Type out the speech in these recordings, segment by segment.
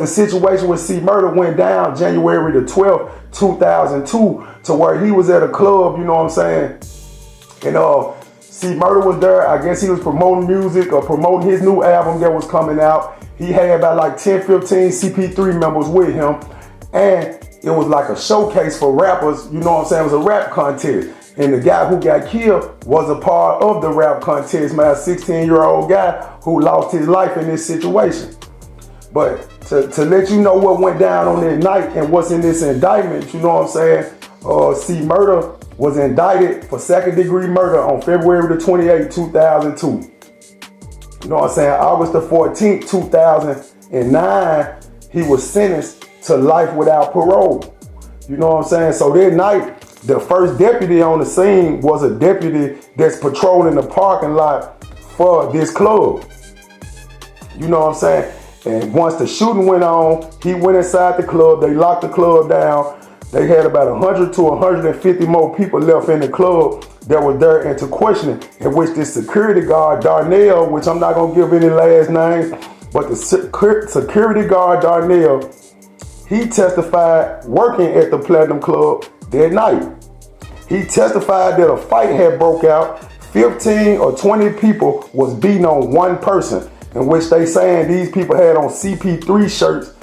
The situation with C Murder went down January the 12th, 2002, to where he was at a club, you know what I'm saying? And C Murder was there. I guess he was promoting music or promoting his new album that was coming out. He had about like 10, 15 CP3 members with him. And it was like a showcase for rappers, you know what I'm saying? It was a rap contest. And the guy who got killed was a part of the rap contest, man, a 16-year-old guy who lost his life in this situation. But to let you know what went down on that night and what's in this indictment, you know what I'm saying? C Murder was indicted for second-degree murder on February the 28th, 2002. You know what I'm saying? August the 14th, 2009, he was sentenced to life without parole. You know what I'm saying? So that night, the first deputy on the scene was a deputy that's patrolling the parking lot for this club. You know what I'm saying? And once the shooting went on, he went inside the club. They locked the club down. They had about 100 to 150 more people left in the club that were there into questioning, in which this security guard, Darnell, which I'm not going to give any last names, but the security guard, Darnell, he testified working at the Platinum Club that night. He testified that a fight had broke out. 15 or 20 people was beating on one person, in which they saying these people had on CP3 shirts.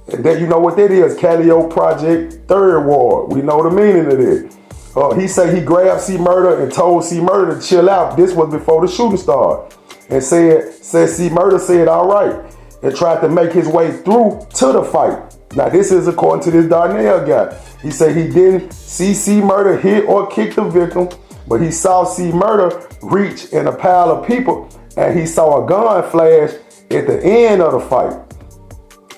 That, you know what that is, Calio Project 3rd Ward. We know the meaning of that. He said he grabbed C Murder and told C Murder to chill out. This was before the shooting started. And said C Murder said all right, and tried to make his way through to the fight. Now this is according to this Darnell guy. He said he didn't see C Murder hit or kick the victim, but he saw C Murder reach in a pile of people, and he saw a gun flash at the end of the fight.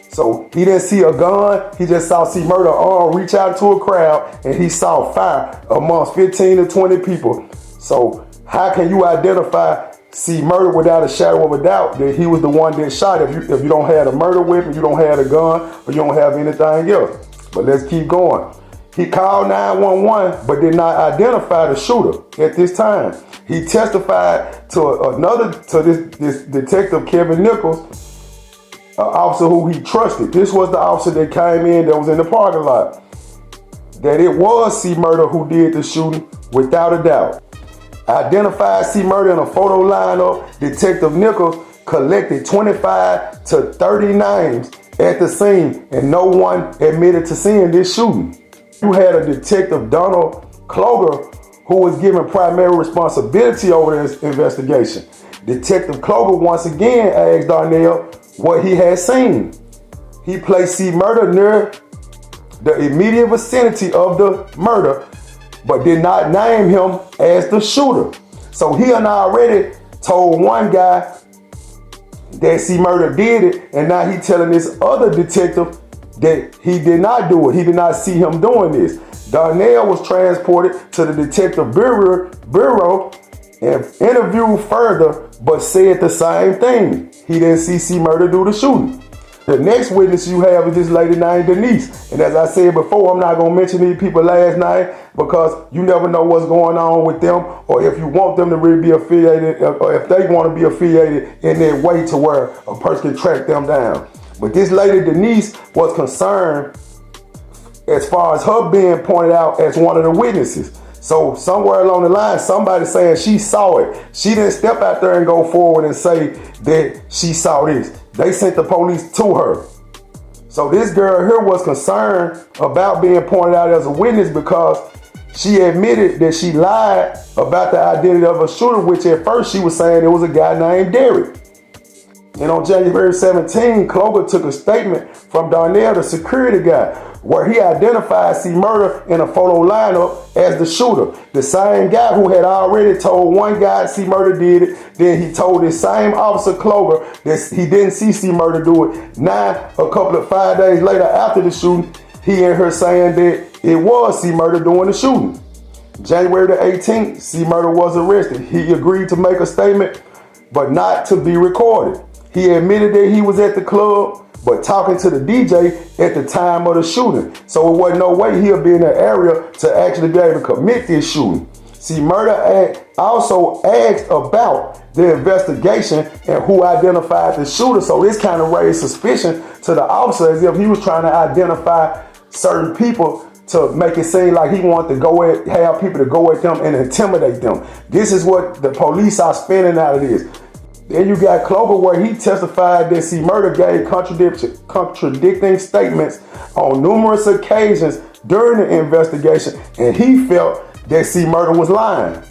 So he didn't see a gun, he just saw C Murder reach out to a crowd, and he saw fire amongst 15 to 20 people. So how can you identify C Murder without a shadow of a doubt that he was the one that shot if you don't have a murder weapon, you don't have a gun, or you don't have anything else? But let's keep going. He called 911, but did not identify the shooter at this time. He testified to this detective, Kevin Nichols, an officer who he trusted. This was the officer that came in that was in the parking lot. That it was C Murder who did the shooting without a doubt. Identified C Murder in a photo lineup. Detective Nichols collected 25 to 30 names at the scene, and no one admitted to seeing this shooting. You had a detective, Donald Kloger, who was given primary responsibility over this investigation. Detective Kloger once again asked Darnell what he had seen. He placed C Murder near the immediate vicinity of the murder, but did not name him as the shooter. So he had already told one guy that C Murder did it, and now he telling this other detective that he did not do it. He did not see him doing this. Darnell was transported to the detective bureau and interviewed further, but said the same thing. He didn't see C Murder do the shooting. The next witness you have is this lady named Denise. And as I said before, I'm not going to mention these people last name because you never know what's going on with them, or if you want them to really be affiliated, or if they want to be affiliated in their way to where a person can track them down. But this lady Denise was concerned as far as her being pointed out as one of the witnesses. So somewhere along the line, somebody saying she saw it. She didn't step out there and go forward and say that she saw this. They sent the police to her. So this girl here was concerned about being pointed out as a witness because she admitted that she lied about the identity of a shooter, which at first she was saying it was a guy named Derek. And on January 17, Kloger took a statement from Darnell, the security guy, where he identified C Murder in a photo lineup as the shooter. The same guy who had already told one guy C Murder did it. Then he told this same officer Kloger that he didn't see C Murder do it. Now, a couple of 5 days later after the shooting, he and her saying that it was C Murder doing the shooting. January the 18th, C Murder was arrested. He agreed to make a statement, but not to be recorded. He admitted that he was at the club, but talking to the DJ at the time of the shooting. So it wasn't no way he'll be in the area to actually be able to commit this shooting. See Murder also asked about the investigation and who identified the shooter. So this kind of raised suspicion to the officer as if he was trying to identify certain people to make it seem like he wanted to have people to go at them and intimidate them. This is what the police are spinning out of this. Then you got Clover, where he testified that C. Murder gave contradicting statements on numerous occasions during the investigation, and he felt that C. Murder was lying.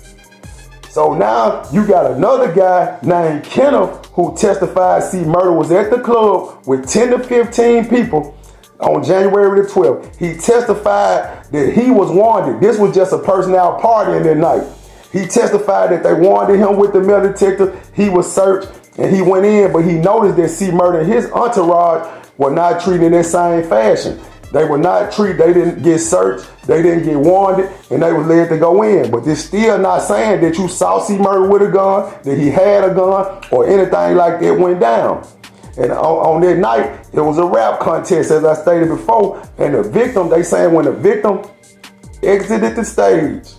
So now you got another guy named Kenneth who testified C. Murder was at the club with 10 to 15 people on January the 12th. He testified that he was wanted. This was just a person out partying that night. He testified that they wanted him with the metal detector. He was searched and he went in, but he noticed that C. Murder and his entourage were not treated in that same fashion. They were not treated, they didn't get searched, they didn't get wanted, and they were led to go in. But it's still not saying that you saw C. Murder with a gun, that he had a gun, or anything like that went down. And on that night, it was a rap contest, as I stated before, and the victim, they saying when the victim exited the stage,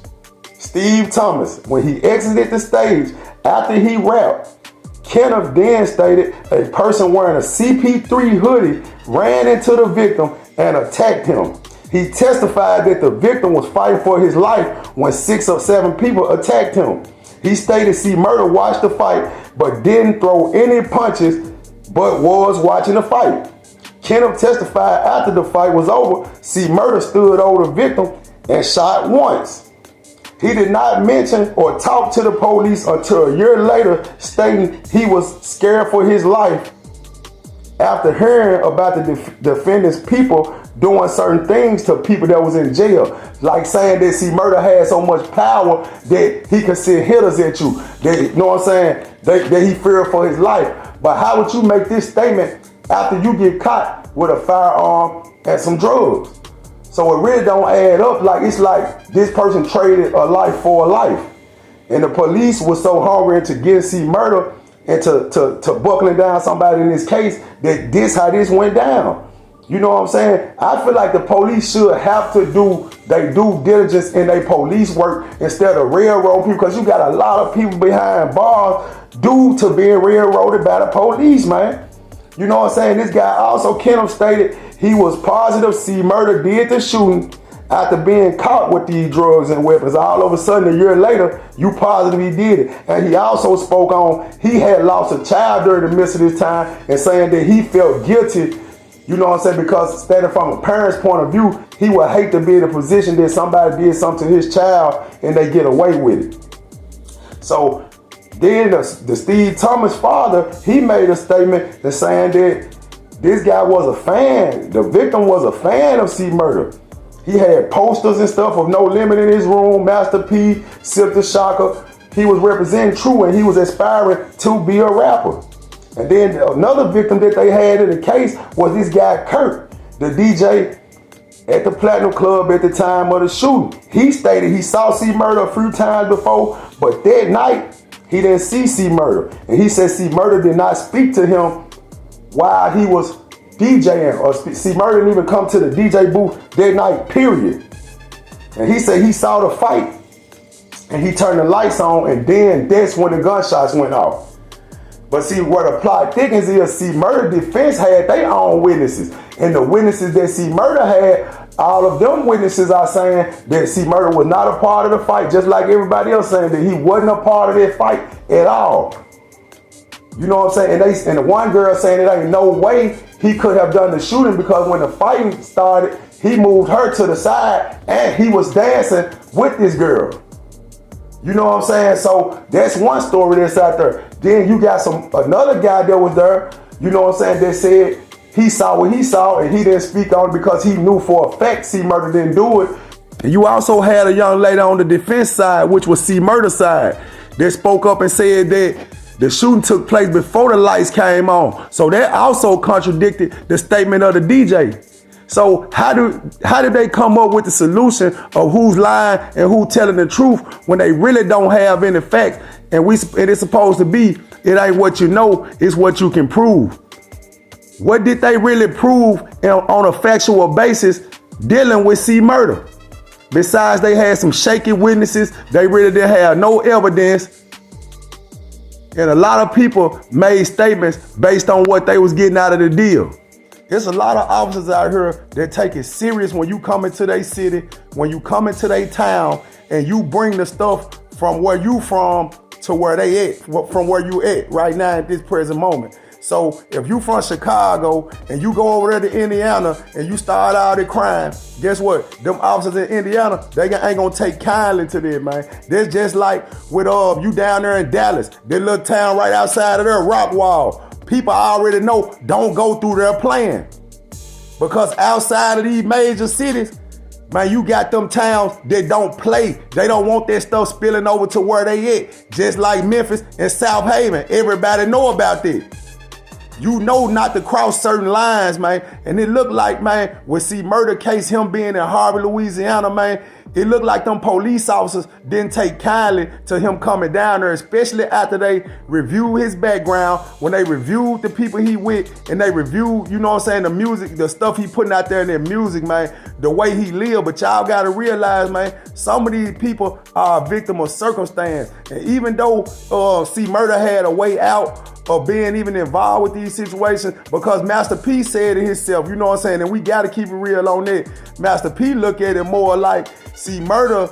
Steve Thomas, when he exited the stage after he rapped, Kenneth then stated a person wearing a CP3 hoodie ran into the victim and attacked him. He testified that the victim was fighting for his life when 6 or 7 people attacked him. He stated C. Murder watched the fight but didn't throw any punches, but was watching the fight. Kenneth testified after the fight was over, C. Murder stood over the victim and shot once. He did not mention or talk to the police until a year later, stating he was scared for his life after hearing about the defendant's people doing certain things to people that was in jail. Like saying that C. Murder had so much power that he could send hitters at you. That, you know what I'm saying? That he feared for his life. But how would you make this statement after you get caught with a firearm and some drugs? So it really don't add up. Like it's like this person traded a life for a life. And the police was so hungry to get C. Murder and to buckling down somebody in this case that this how this went down. You know what I'm saying? I feel like the police should have to do their due diligence in their police work instead of railroad people, because you got a lot of people behind bars due to being railroaded by the police, man. You know what I'm saying? This guy also, Kenneth, stated he was positive C. Murder did the shooting after being caught with these drugs and weapons. All of a sudden, a year later, you positive he did it. And he also spoke on he had lost a child during the midst of this time and saying that he felt guilty, you know what I'm saying, because standing from a parent's point of view, he would hate to be in a position that somebody did something to his child and they get away with it. So then the Steve Thomas father, he made a statement that saying that this guy was a fan. The victim was a fan of C. Murder. He had posters and stuff of No Limit in his room, Master P, Silk the Shocker. He was representing True and he was aspiring to be a rapper. And then another victim that they had in the case was this guy Kurt, the DJ at the Platinum Club at the time of the shooting. He stated he saw C. Murder a few times before, but that night he didn't see C. Murder. And he said C. Murder did not speak to him while he was DJing, or C. Murder didn't even come to the DJ booth that night, period. And he said he saw the fight and he turned the lights on, and then that's when the gunshots went off. But see, what the plot thickens is C. Murder defense had their own witnesses, and the witnesses that C. Murder had, all of them witnesses are saying that C. Murder was not a part of the fight, just like everybody else saying that he wasn't a part of that fight at all. You know what I'm saying? And the one girl saying there ain't no way he could have done the shooting, because when the fighting started, he moved her to the side and he was dancing with this girl. You know what I'm saying? So that's one story that's out there. Then you got another guy that was there, you know what I'm saying, that said he saw what he saw and he didn't speak on it because he knew for a fact C. Murder didn't do it. And you also had a young lady on the defense side, which was C. Murder side, that spoke up and said that the shooting took place before the lights came on. So that also contradicted the statement of the DJ. So how did they come up with the solution of who's lying and who telling the truth when they really don't have any facts? And it's supposed to be, it ain't what you know, it's what you can prove. What did they really prove on a factual basis dealing with C. Murder? Besides, they had some shaky witnesses. They really didn't have no evidence. And a lot of people made statements based on what they was getting out of the deal. There's a lot of officers out here that take it serious when you come into their city, when you come into their town, and you bring the stuff from where you from to where they at, from where you at right now at this present moment. So if you from Chicago and you go over there to Indiana and you start all the crime, guess what? Them officers in Indiana, they ain't gonna take kindly to this, man. That's just like with you down there in Dallas, that little town right outside of there, Rockwall. People already know don't go through their plan. Because outside of these major cities, man, you got them towns that don't play. They don't want that stuff spilling over to where they at. Just like Memphis and South Haven. Everybody know about this. You know not to cross certain lines, man. And it looked like, man, with C murder case, him being in Harvey, Louisiana, man, it looked like them police officers didn't take kindly to him coming down there, especially after they reviewed his background, when they reviewed the people he with, and they reviewed, you know what I'm saying, the music, the stuff he putting out there in their music, man, the way he lived. But y'all gotta realize, man, some of these people are a victim of circumstance. And even though C Murder had a way out of being even involved with these situations, because Master P said it himself, you know what I'm saying, and we gotta keep it real on that. Master P look at it more like C Murder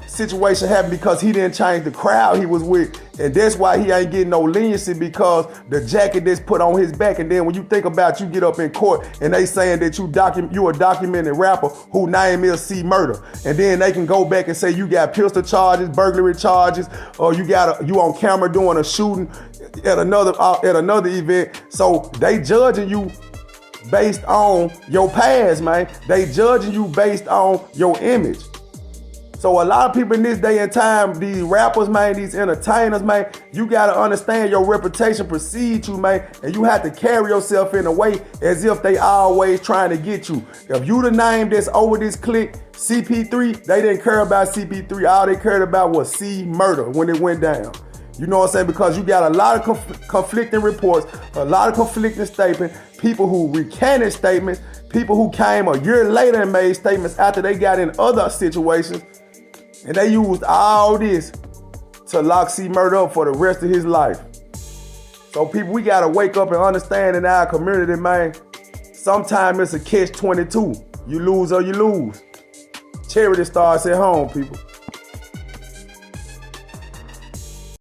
situation happened because he didn't change the crowd he was with, and that's why he ain't getting no leniency, because the jacket that's put on his back. And then when you think about, you get up in court and they saying that you a documented rapper who name is C Murder, and then they can go back and say you got pistol charges, burglary charges, or you on camera doing a shooting at another event. So they judging you based on your past, man. They judging you based on your image. So a lot of people in this day and time, these rappers, man, these entertainers, man, you gotta understand your reputation precedes you, man, and you have to carry yourself in a way as if they always trying to get you. If you the name that's over this clique, CP3, they didn't care about CP3. All they cared about was C Murder when it went down. You know what I'm saying? Because you got a lot of conflicting reports, a lot of conflicting statements, people who recanted statements, people who came a year later and made statements after they got in other situations. And they used all this to lock C Murder up for the rest of his life. So people, we gotta wake up and understand in our community, man, sometimes it's a catch-22. You lose or you lose. Charity starts at home, people.